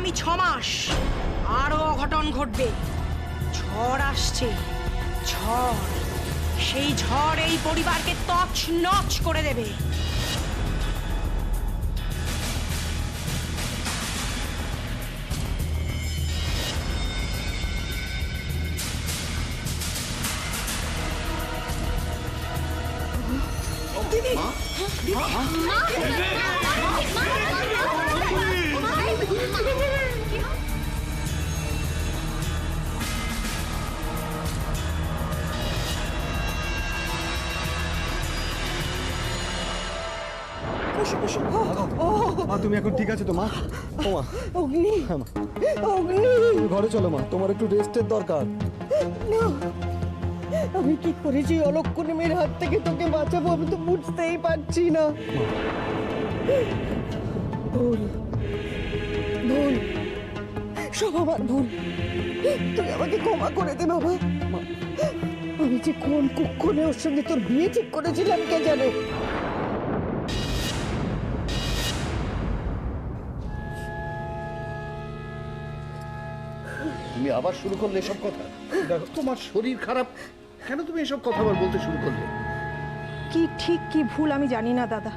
আগামী 6 মাস আরো অঘটন ঘটবে। ঝড় আসছে, ঝড়। সেই ঝড় এই পরিবারকে তছনছ করে দেবে। দিদি, মা তুমি এখন ঠিক আছে তো মা? ও মা, অগ্নি, হ্যাঁ মা, অগ্নি, তুমি ঘরে চলো মা, তোমার একটু রেস্টের দরকার। না, আমি কি করেছি অলক্ষণী মেয়ের হাত থেকে তোকে বাঁচাবো আমি তো বুঝতেই পারছি না। ভুল, ভুল, সব আমার ভুল। তুই আমাকে ক্ষমা করে দে বাবা। আমি যে কোন কুক্ষণে ওর সঙ্গে তোর বিয়ে ঠিক করেছিলাম কে জানে। তুমি আবার শুরু করলে এসব কথা? দেখো তোমার শরীর খারাপ, কেন তুমি এসব কথা আবার বলতে শুরু করলে? কি ঠিক কি ভুল আমি জানি না দাদা,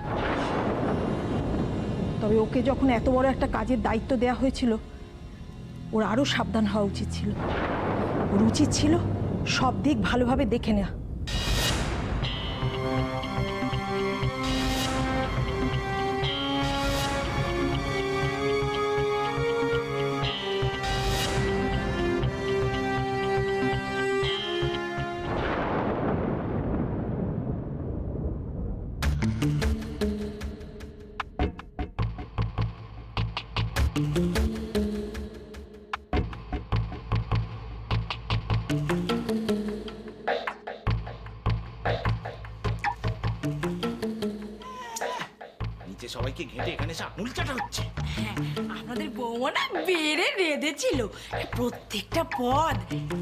তবে ওকে যখন এত বড় একটা কাজের দায়িত্ব দেওয়া হয়েছিল ওর আরো সাবধান হওয়া উচিত ছিল। ওর উচিত ছিল সব দিক ভালোভাবে দেখে নেওয়া। নিচে সবাইকে ঘেঁটে এখানে এসে আঙুল চাটা হচ্ছে। আমাদের বৌমা না বেড়ে রেঁধেছিল, প্রত্যেকটা পদ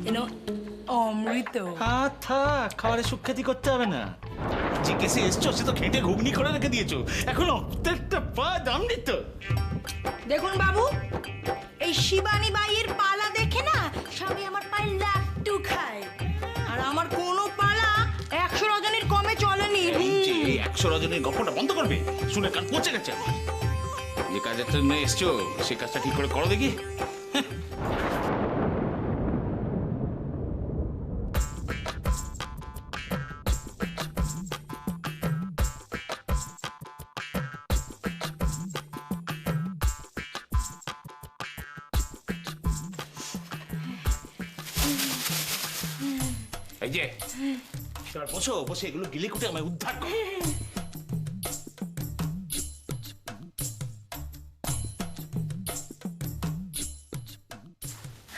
যেন অমৃত। থাক, খাবারের সুখ্যাতি করতে হবে না। যে কেসে এসছো সে তো ঘেঁটে ঘুগনি করে রেখে দিয়েছো, এখন প্রত্যেকটা পদ অমৃত। দেখুন বাবু, এই শিবানী বাইয়ের পালা দেখে না সবাই আমার পায়ে লাট্টু খায়, আর আমার কোনো পালা 100 রজনীর কমে চলেনি। এই যে 100 রজনীর গল্পটা বন্ধ করবে, শুনে কান পচে গেছে আমার। যে কাজের জন্য এসছো সে কাজটা ঠিক করে করো দেখি। এই যে এবার বসো, বসে এগুলো গিলে কুটে আমায় উদ্ধার করো।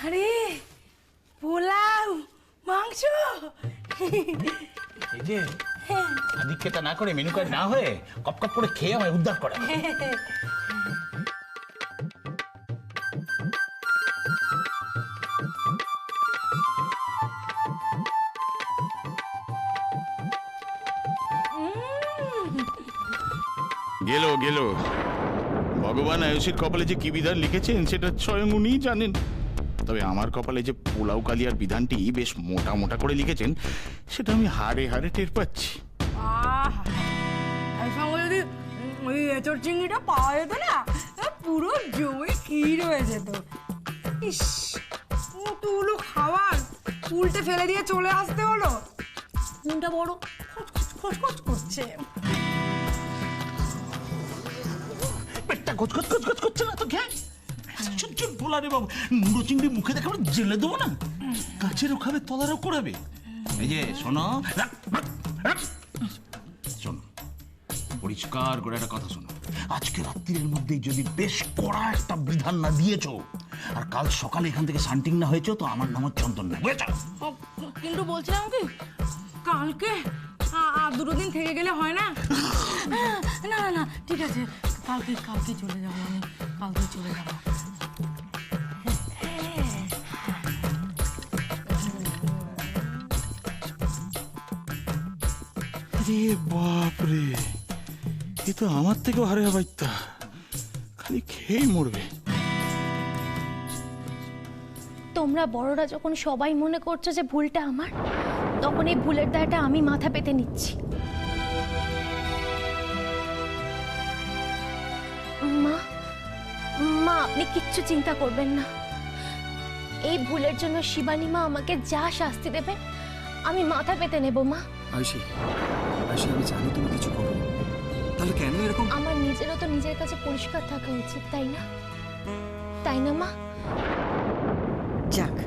আরে পোলাও, মাংস। এই যে আদিক্ষেতা না করে মেনু কার্ড না হয়ে কপ কপ করে খেয়ে আমায় উদ্ধার করে। গেল গেল, ভগবান আয়ুষের কপালে যে কি বিধান লিখেছেন সেটা স্বয়ং উনিই জানেন। তবে আমার কপালে যে পোলাও কালিয়ার বিধানটি বেশ মোটা মোটা করে লিখেছেন সেটা আমি হাড়ে হাড়ে টের পাচ্ছি। সঙ্গে যদি ওই এঁচড় চিংড়িটা পাওয়া যেত না, পুরো জমে ক্ষীর হয়ে যেত। ইস, কতগুলো খাবার উল্টে ফেলে দিয়ে চলে আসতে হলো। মনটা বড় খচখচ করছে। পেটটা গজগজ গজগজ করছে না তো? খেয়ে সহ্য বলা রে বাবু, মুড়ো চিংড়ি মুখে দেখে জেলে দেবো না, গাছেরও খাবে তলারও করাবে। এই যে শোনো, শোনো পরিষ্কার করে একটা কথা শোনো, আজকে রাত্রির মধ্যেই যদি বেশ কড়া একটা বিধান না দিয়েছো আর কাল সকালে এখান থেকে শান্তিং না হয়েছে তো আমার নাম চন্দন না, বুঝেছো? কিন্তু বলছিলাম কি, কালকে আর 2 দিন থেকে গেলে হয় না? না না না, ঠিক আছে, কালকে চলে যাবো আমি, কালকে চলে যাবো। আরে বাপরে, এ তো আমার থেকেও হারে বাইতা, খালি খেয়ে মরবে। তোমরা বড়রা যখন সবাই মনে করছো যে ভুলটা আমার, তখন এই ভুলের দায়টা আমি মাথা পেতে নিচ্ছি। মা, মা আপনি কিচ্ছু চিন্তা করবেন না। এই ভুলের জন্য শিবানী মা আমাকে যা শাস্তি দেবে আমি মাথা পেতে নেব মা। আয়ুষী, আয়ুষী, আমি জানি তুমি কিছু করো, তাহলে কেন এরকম? আমার নিজেরও তো নিজের কাছে পরিষ্কার থাকা উচিত, তাই না? তাই না মা? যাক,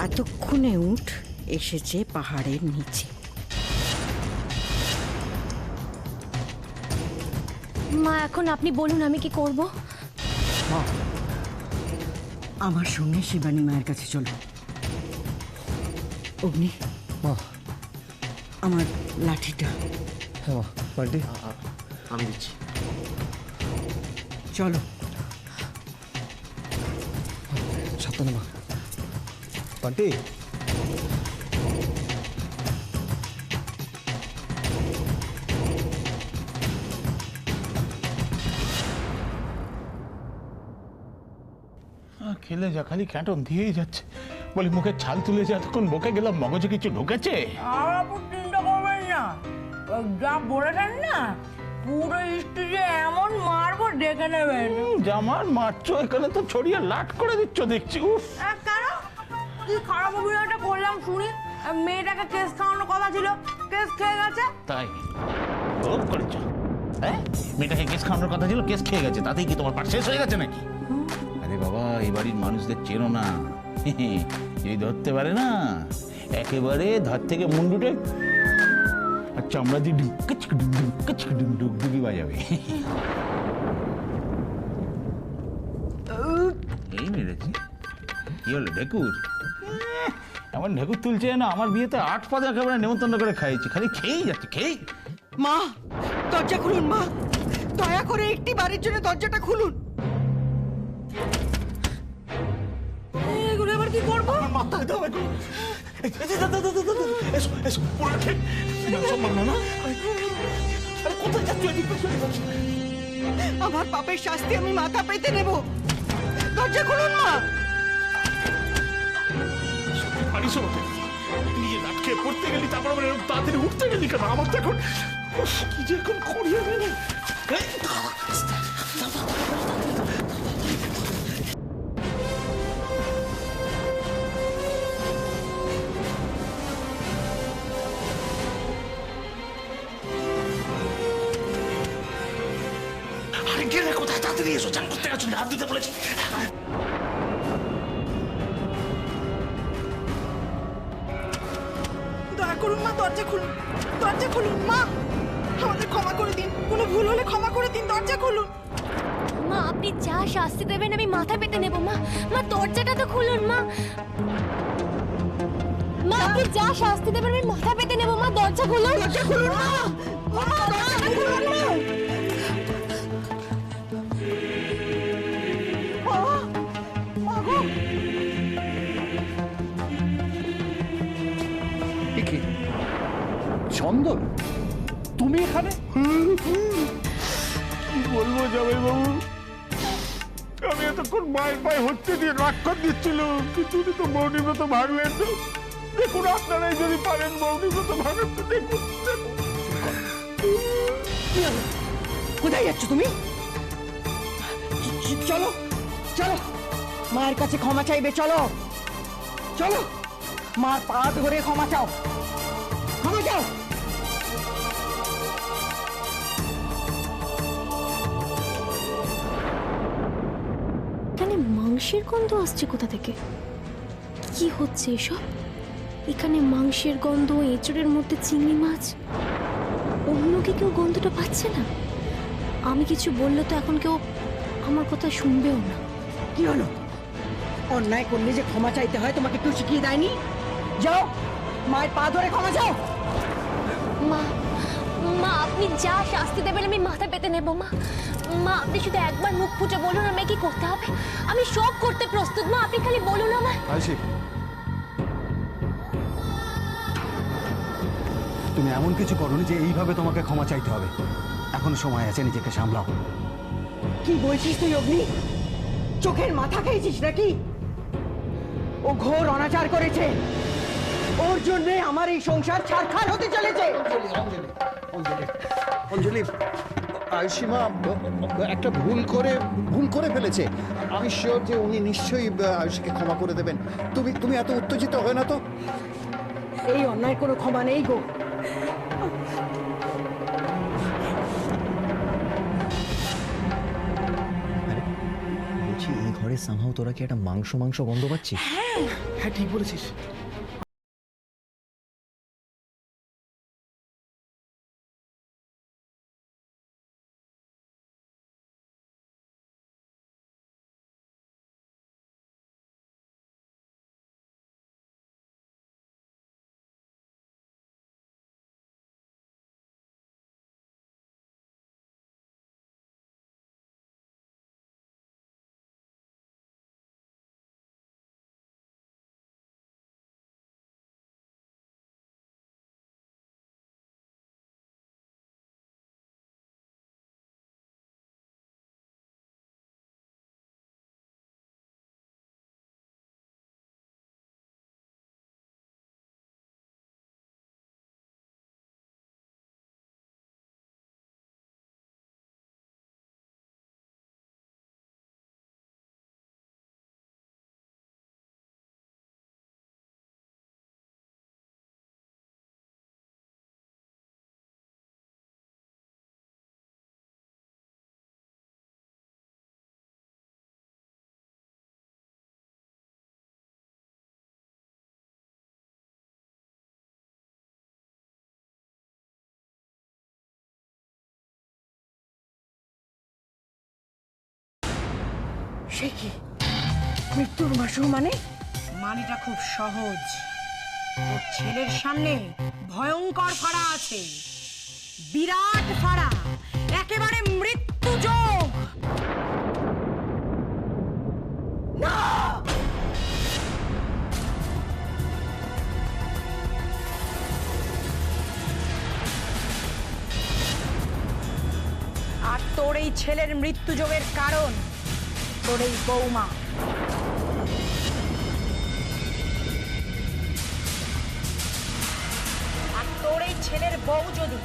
এতক্ষণে উঠ এসেছে পাহাড়ের নিচে। মা এখন আপনি বলুন আমি কি করব? আমার সঙ্গে শিবানী মায়ের কাছে চলো। অগ্নি, মা, আমার লাঠিটা। হ্যাঁ মা, বান্টি, আমি দিচ্ছি। চলো। সাবধানে মা। বান্টি, খেলে যা খালি ক্যাটন দিয়েই যাচ্ছে। বলি মুখে ছাল তুলে যে এতক্ষণ বকে গেলাম, মগজে কিছু ঢুকেছে? আর আপু চিন্তা করবেন না, ওই যা বলেছেন না পুরো স্টেজে এমন মারবো ডেকে নেবেন। জামার মারছো, এখানে তো ছড়িয়ে লাট করে দিচ্ছ দেখছি। উফ, কেন কি খারাপ অভিনয়টা করলাম শুনি? মেয়েটাকে কেস খাওয়ানোর কথা ছিল, কেস খেয়ে গেছে। তাই খুব করেছ। হ্যাঁ, মেয়েটাকে কেস খাওয়ানোর কথা ছিল, কেস খেয়ে গেছে, তাতেই কি তোমার পাঠ শেষ হয়ে গেছে নাকি? আরে বাবা, এই বাড়ির মানুষদের চেনো না। যদি ধরতে পারে না, একেবারে ধার থেকে মুন্ডুটে আর চামড়া দিয়ে ডুগডুগি বাজাবে। এই মেরেছি, কি হলো ঢেকুর? এমন ঢেকুর তুলছে না, আমার বিয়েতে 8 পাতে একেবারে নেমন্তন্ন করে খাইয়েছি, খালি খেয়েই যাচ্ছে, খেয়েই। মা, দরজা খুলুন মা, দয়া করে একটি বাড়ির জন্য দরজাটা খুলুন। এগুলো এবার কি করবো? মাথায় দাও এখন। এসো এসো, পুরো ঠিক সম্মান না। আরে কোথায় যাচ্ছ? আমার পাপের শাস্তি আমি মাথা পেতে নেব। দরজা খুলুন মা। পারিস নিজে রাত খেয়ে পড়তে গেলি, তারপর আবার এরকম তাড়াতাড়ি উঠতে গেলি কেন? আমার তো এখন কি যে এখন করিয়ে গেলে। আরে গেলে কোথায়? তাড়াতাড়ি এসো, চান করতে গেছো, হাত দিতে বলেছি। দয়া করুন মা, দরজা খুলুন, দরজা খুলুন মা, আমাদের ক্ষমা করে দিন, কোনো ভুল হলে ক্ষমা করে দিন, দরজা খুলুন। মা আপনি যা শাস্তি দেবেন আমি মাথা পেতে নেব মা। মা দরজাটা তো খুলুন মা। মা আপনি যা শাস্তি দেবেন আমি মাথা পেতে নেব মা, দরজা খুলুন। দরজা খুলুন মা। মা, দরজাটা খুলুন মা। মা গো। কি চন্দন, তুমি এখানে? কি বলবো জামাই বাবু, আমি এতক্ষণ মায়ের পায়ে হচ্ছে দিয়ে রাক্ষর দিচ্ছিল, কিন্তু উনি তো মৌনিব্রত ভাঙলেন তো। দেখুন আপনারাই যদি পারেন মৌনিব্রত ভাঙেন তো দেখুন। কোথায় যাচ্ছ তুমি? চলো চলো, মায়ের কাছে ক্ষমা চাইবে। চলো চলো, মার পা ধরে ক্ষমা চাও, ক্ষমা চাও। এখানে মাংসের গন্ধ আসছে কোথা থেকে? কি হচ্ছে এসব? এখানে মাংসের গন্ধ, এঁচড়ের মধ্যে চিংড়ি মাছ। অন্য কি কেউ গন্ধটা পাচ্ছে না? আমি কিছু বললে তো এখন কেউ আমার কথা শুনবেও না। কি হলো? অন্যায় করলে যে ক্ষমা চাইতে হয় তোমাকে কেউ শিখিয়ে দেয়নি? যাও, মায়ের পা ধরে ক্ষমা চাও। মা, মা আপনি যা শাস্তি দেবেন আমি মাথা পেতে নেব মা। মা আপনি শুধু একবার মুখ ফুটে বলুন আমায় কি করতে হবে, আমি সব করতে প্রস্তুত মা, আপনি খালি বলুন আমায়। আয়ুষী, তুমি এমন কিছু করোনি যে এইভাবে তোমাকে ক্ষমা চাইতে হবে। এখনো সময় আছে, নিজেকে সামলাও। কি বলছিস তুই অগ্নি? চোখের মাথা খেয়েছিস নাকি? ও ঘোর অনাচার করেছে, ওর জন্য আমার এই সংসার ছারখার হতে চলেছে। অঞ্জলি, আয়ুষীমা একটা ভুল করে ফেলেছে। আমি শিওর যে উনি নিশ্চয়ই আয়ুষীকে ক্ষমা করে দেবেন। তুমি এত উত্তেজিত হয় না তো। এই অন্যায় কোনো ক্ষমা নেই গো। বলছি এই ঘরে সামহাও তোরা কি একটা মাংস গন্ধ পাচ্ছিস? হ্যাঁ, ঠিক বলেছিস। সে কি মৃত্যুর মাসুর মানে? মানেটা খুব সহজ। তোর ছেলের সামনে ভয়ঙ্কর ফাড়া আছে, বিরাট ফাড়া, একেবারে মৃত্যুযোগ। আর তোর এই ছেলের মৃত্যুযোগের কারণ তোর এই বৌমা। আর তোর এই ছেলের বউ যদি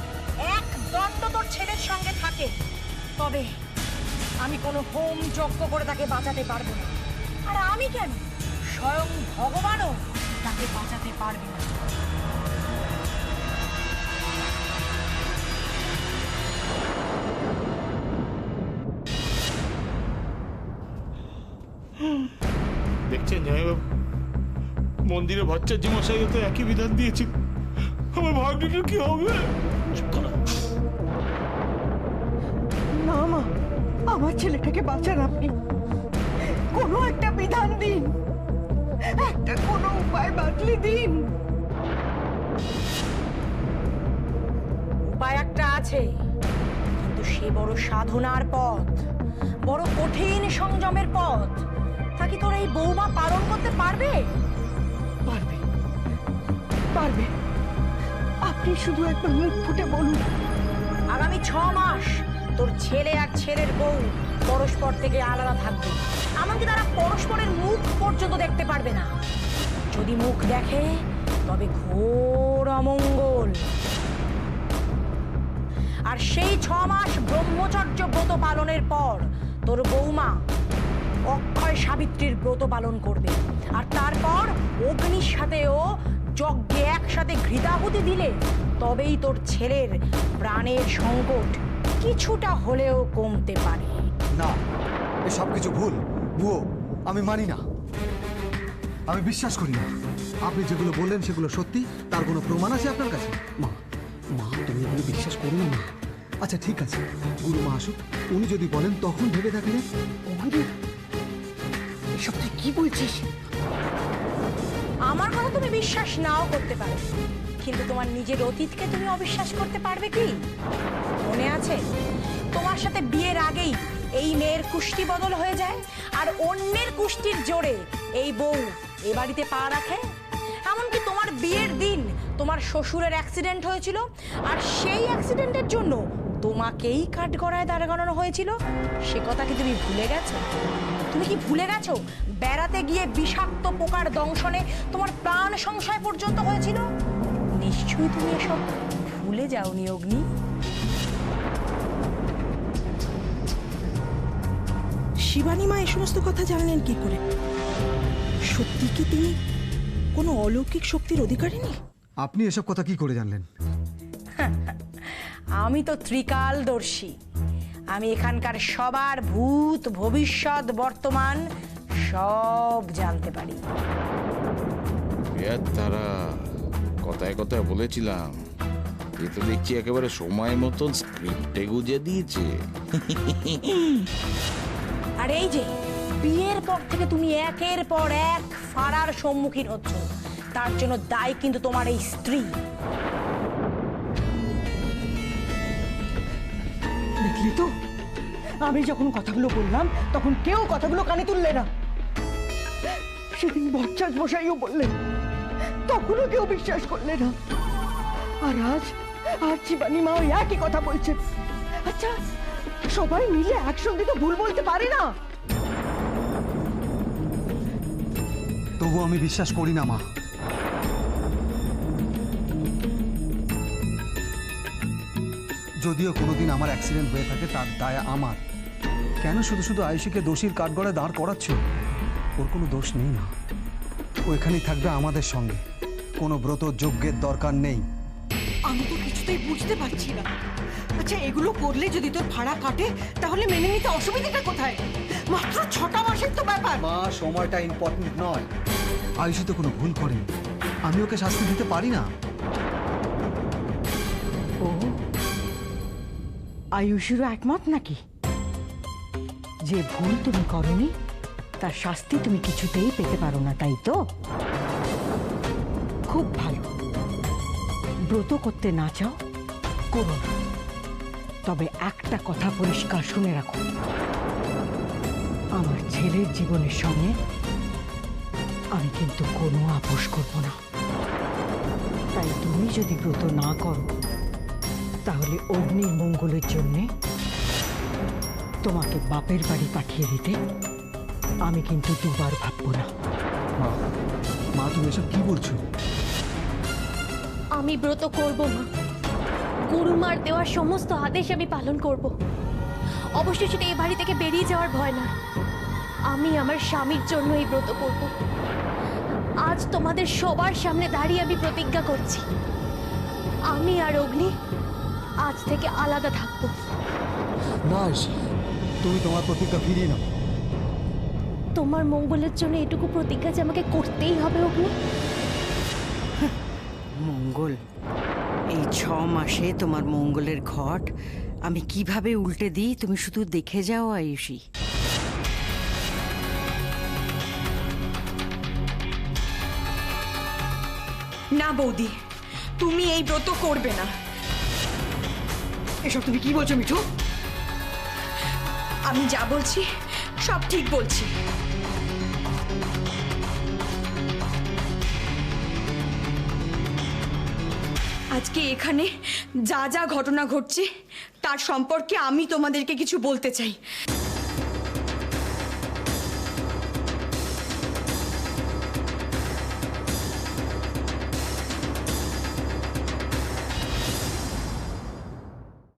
এক দণ্ড তোর ছেলের সঙ্গে থাকে, তবে আমি কোনো হোম যজ্ঞ করে তাকে বাঁচাতে পারবো না। আর আমি কেন, স্বয়ং ভগবানও তাকে বাঁচাতে পারবে না। দেখছেন জামাইবাবু, মন্দিরে ভট্টাচার্য মশাই তো একই বিধান দিয়েছে। আমার ভাগ্যটা কি হবে? না মা, আমার ছেলেটাকে বাঁচান আপনি। কোনো একটা বিধান দিন, একটা কোনো উপায় বাতলে দিন। উপায় একটা আছে, কিন্তু সে বড় সাধনার পথ, বড় কঠিন সংযমের পথ। তা কি তোর এই বৌমা পালন করতে পারবে? পারবে, পারবে। আপনি শুধু একবার মুখ ফুটে বলুন। আগামী 6 মাস তোর ছেলে আর ছেলের বউ পরস্পর থেকে আলাদা থাকবে। এমনকি তারা পরস্পরের মুখ পর্যন্ত দেখতে পারবে না। যদি মুখ দেখে তবে ঘোর অমঙ্গল। আর সেই 6 মাস ব্রহ্মচর্য ব্রত পালনের পর তোর বৌমা অক্ষয় সাবিত্রীর ব্রত পালন করবে। আর তারপর অগ্নির সাথেও যজ্ঞে একসাথে ঘৃতাহুতি দিলে তবেই তোর ছেলের প্রাণের সংকট কিছুটা হলেও কমতে পারে। না, এসব কিছু ভুল, ভুয়ো, আমি মানি না, আমি বিশ্বাস করি না। আপনি যেগুলো বললেন সেগুলো সত্যি, তার কোনো প্রমাণ আছে আপনার কাছে? মা তুমি এগুলো বিশ্বাস করো না মা। আচ্ছা ঠিক আছে, গুরুমা আসুক, উনি যদি বলেন তখন ভেবে দেখা যায়। এসব তুই কি বলছিস? আমার কথা তুমি বিশ্বাস নাও করতে পারো, কিন্তু তোমার নিজের অতীতকে তুমি অবিশ্বাস করতে পারবে কি? মনে আছে তোমার সাথে বিয়ের আগেই এই মেয়ের কুষ্টি বদল হয়ে যায়, আর অন্যের কুষ্টির জোরে এই বউ এ বাড়িতে পা রাখে। এমনকি তোমার বিয়ের দিন তোমার শ্বশুরের অ্যাক্সিডেন্ট হয়েছিল, আর সেই অ্যাক্সিডেন্টের জন্য তোমাকেই কাঠগড়ায় দাঁড় করানো হয়েছিল। সে কথা কি তুমি ভুলে গেছো? তুমি কি ভুলে গেছো বেড়াতে গিয়ে বিষাক্ত পোকার দংশনে তোমার প্রাণ সংশয় পর্যন্ত হয়েছিল? নিশ্চয়ই তুমি এসব ভুলে যাওনি অগ্নি। শিবানী মা এই সমস্ত কথা জানলেন কি করে? সত্যি কি তিনি কোনো অলৌকিক শক্তির অধিকারিণী? আপনি এসব কথা কি করে জানলেন? আমি তো ত্রিকালদর্শী। আমি এখানকার সবার ভূত ভবিষ্যৎ বর্তমান সব জানতে পারি। তারা কথায় কথায় বলেছিলাম, এ তো দেখছি একেবারে সময় মতন স্ক্রিপ্টে গুজে দিয়েছে। আর এই যে বিয়ের পর থেকে তুমি একের পর এক ফাড়ার সম্মুখীন হচ্ছ, তার জন্য দায় কিন্তু তোমার এই স্ত্রী। দেখলি তো, আমি যখন কথাগুলো বললাম তখন কেউ কথাগুলো কানে তুললে না। সেদিন ভট্টাচ মশাইও বললেন, তখনও কেউ বিশ্বাস করলে না। আর আজ শিবানী মা ওই একই কথা বলছেন। আচ্ছা, সবাই মিলে একসঙ্গে তো ভুল বলতে পারে না। তবু আমি বিশ্বাস করি না মা। যদিও কোনোদিন আমার অ্যাক্সিডেন্ট হয়ে থাকে তার দায় আমার। কেন শুধু শুধু আয়ুষীকে দোষীর কাঠগড়ায় দাঁড় করাচ্ছ? ওর কোনো দোষ নেই মা। ও এখানেই থাকবে আমাদের সঙ্গে। কোনো ব্রত যজ্ঞের দরকার নেই। আমি তো কিছুতেই বুঝতে পারছি না। আচ্ছা, এগুলো করলে যদি তোর ভাড়া কাটে তাহলে মেনে নিতে অসুবিধাটা কোথায়? মাত্র 6টা মাসের তো ব্যাপার। মা, সময়টা ইম্পর্টেন্ট নয়। আয়ুষী তো কোনো ভুল করেনি, আমি ওকে শাস্তি দিতে পারি না। ও, আয়ুষীরও একমত নাকি যে ভুল তুমি করনি, তার শাস্তি তুমি কিছুতেই পেতে পারো না, তাই তো? খুব ভালো। ব্রত করতে না চাও, করো না। তবে একটা কথা পরিষ্কার শুনে রাখো, আমার ছেলের জীবনের সঙ্গে আমি কিন্তু কোনো আপোষ করব না। তাই তুমি যদি ব্রত না করো, তাহলে অগ্নির মঙ্গলের জন্যে তোমাকে বাপের বাড়ি পাঠিয়ে দিতে আমি কিন্তু দুবার ভাববো না। মা, মা তুমি এসব কি বলছো? আমি ব্রত করব না। গুরুমার দেওয়া সমস্ত আদেশ আমি পালন করব। অবশ্যই সেটা এই বাড়ি থেকে বেরিয়ে যাওয়ার ভয় না। আমি আমার স্বামীর জন্য এই ব্রত করব। আজ তোমাদের সবার সামনে দাঁড়িয়ে আমি প্রতিজ্ঞা করছি, আমি আর অগ্নি আজ থেকে আলাদা থাকবো। না, তুমি তোমার প্রতিজ্ঞা ফিরিয়ে নাও। তোমার মঙ্গলের জন্য এটুকু প্রতিজ্ঞা যে আমাকে করতেই হবে অগ্নি। মঙ্গল? এই 6 মাসে তোমার মঙ্গলের ঘট আমি কিভাবে উল্টে দিই তুমি শুধু দেখে যাও আয়ুষী। না বৌদি, তুমি এই ব্রত করবে না। এসব তুমি কি বলছো মিঠু? আমি যা বলছি সব ঠিক বলছি। আজকে এখানে যা যা ঘটনা ঘটছে তার সম্পর্কে আমি তোমাদেরকে কিছু বলতে চাই।